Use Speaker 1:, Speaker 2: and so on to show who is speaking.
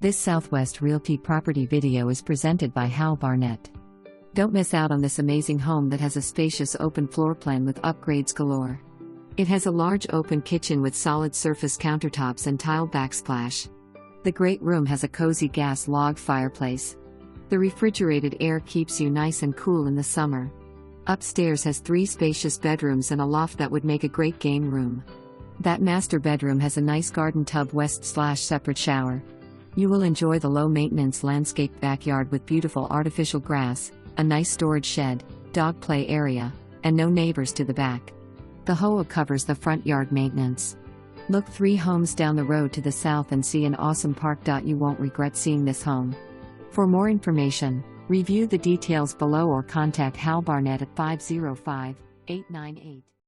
Speaker 1: This Southwest Realty property video is presented by Hal Barnett. Don't miss out on this amazing home that has a spacious open floor plan with upgrades galore. It has a large open kitchen with solid surface countertops and tile backsplash. The great room has a cozy gas log fireplace. The refrigerated air keeps you nice and cool in the summer. Upstairs has 3 spacious bedrooms and a loft that would make a great game room. That master bedroom has a nice garden tub west/separate shower. You will enjoy the low-maintenance landscaped backyard with beautiful artificial grass, a nice storage shed, dog play area, and no neighbors to the back. The HOA covers the front yard maintenance. Look 3 homes down the road to the south and see an awesome park. You won't regret seeing this home. For more information, review the details below or contact Hal Barnett at 505-898.